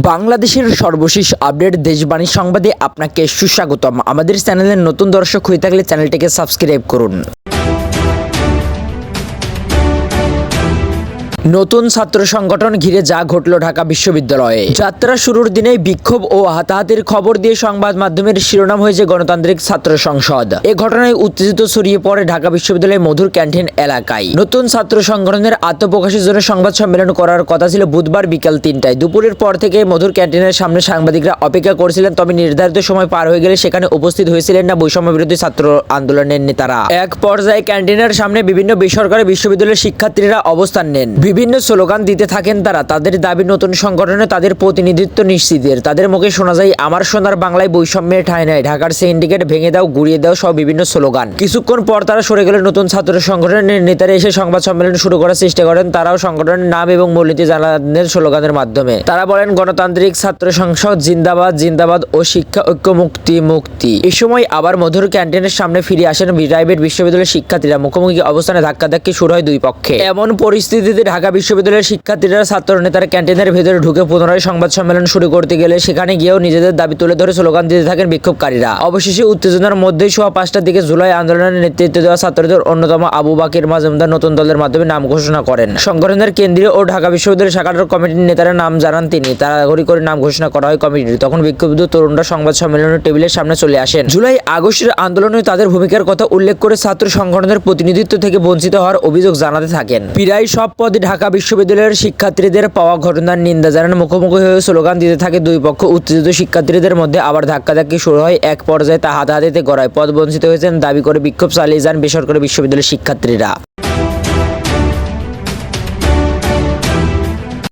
বাংলাদেশের সর্বশেষ আপডেট দেশবাণী সংবাদে আপনাকে সুস্বাগতম। আমাদের চ্যানেলের নতুন দর্শক হয়ে থাকলে চ্যানেলটিকে সাবস্ক্রাইব করুন। নতুন ছাত্র সংগঠন ঘিরে যা ঘটল ঢাকা বিশ্ববিদ্যালয়ে। যাত্রা শুরুর দিনেই বিক্ষোভ ও হাতাহাতির খবর দিয়ে সংবাদ মাধ্যমের শিরোনাম হয়েছে গণতান্ত্রিক ছাত্র সংসদ। এ ঘটনায় উত্তেজিত ছড়িয়ে পড়ে ঢাকা বিশ্ববিদ্যালয়ের মধুর ক্যান্টিন এলাকায়। নতুন ছাত্র সংগঠনের আত্মপ্রকাশের জন্য সংবাদ সম্মেলন করার কথা ছিল বুধবার বিকাল ৩টায়। দুপুরের পর থেকে মধুর ক্যান্টিনের সামনে সাংবাদিকরা অপেক্ষা করছিলেন, তবে নির্ধারিত সময় পার হয়ে গেলে সেখানে উপস্থিত হয়েছিলেন না বৈষম্য বিরোধী ছাত্র আন্দোলনের নেতারা। এক পর্যায়ে ক্যান্টিনের সামনে বিভিন্ন বেসরকারি বিশ্ববিদ্যালয়ের শিক্ষার্থীরা অবস্থান নেন। বিভিন্ন স্লোগান দিতে থাকেন তারা। তাদের দাবি নতুন সংগঠনে তাদের প্রতিনিধিত্ব নিশ্চিতের। তাদের মুখে শোনা যায়, আমার সোনার বাংলায় বৈষম্যের ঠাঁই নাই, ঢাকার সিন্ডিকেট ভেঙে দাও, গুড়িয়ে দাও সহ বিভিন্ন স্লোগান। কিছুক্ষণ পর তারা সরে গেলে নতুন ছাত্র সংগঠনের নেতারা এসে সংবাদ সম্মেলন শুরু করার চেষ্টা করেন। তারাও সংগঠনের নাম এবং মূলনীতি জানানোর স্লোগানের মাধ্যমে তারা বলেন, গণতান্ত্রিক ছাত্র সংসদ জিন্দাবাদ জিন্দাবাদ ও শিক্ষা ঐক্য মুক্তি মুক্তি। এ সময় আবার মধুর ক্যান্টিনের সামনে ফিরে আসেন প্রাইভেট বিশ্ববিদ্যালয়ের শিক্ষার্থীরা। মুখোমুখি অবস্থানে ধাক্কাধাক্কি শুরু হয় দুই পক্ষে। এমন পরিস্থিতিতে ঢাকা বিশ্ববিদ্যালয়ের শিক্ষার্থীরা ছাত্র নেতারা ক্যান্টিনের ভেতরে ঢুকে পুনরায় সংবাদ সম্মেলন শুরু করতে গেলে সেখানে গিয়েও নিজেদের দাবি তুলে ধরে স্লোগান দিতে থাকেন বিক্ষোভকারীরা। অবশেষে উত্তেজনার মধ্যেই সোয়া ৫টার দিকে জুলাই আন্দোলনের নেতৃত্ব দেওয়া ছাত্রদের অন্যতম আবু বাকির মাজুমদার নতুন দলের মাধ্যমে নাম ঘোষণা করেন। সংগঠনের কেন্দ্রীয় ও ঢাকা বিশ্ববিদ্যালয়ের শাখার কমিটির নেতারা নাম জানান তিনি। তাড়াতাড়ি করে নাম ঘোষণা করা হয় কমিটির। তখন বিক্ষুব্ধ তরুণরা সংবাদ সম্মেলনের টেবিলের সামনে চলে আসেন। জুলাই আগস্টের আন্দোলনে তাদের ভূমিকার কথা উল্লেখ করে ছাত্র সংগঠনের প্রতিনিধিত্ব থেকে বঞ্চিত হওয়ার অভিযোগ জানাতে থাকেন। প্রায় সব পদে ঢাকা বিশ্ববিদ্যালয়ের শিক্ষার্থীদের পাওয়া ঘটনার নিন্দা জানান। মুখোমুখি হয়ে স্লোগান দিতে থাকে দুই পক্ষ। উত্তেজিত শিক্ষার্থীদের মধ্যে আবার ধাক্কাধাক্কি শুরু হয়। এক পর্যায়ে তা হাতাহাতিতে গড়ায়। পদ বঞ্চিত হয়েছেন দাবি করে বিক্ষোভ চালিয়ে যান বেসরকারি বিশ্ববিদ্যালয়ের শিক্ষার্থীরা।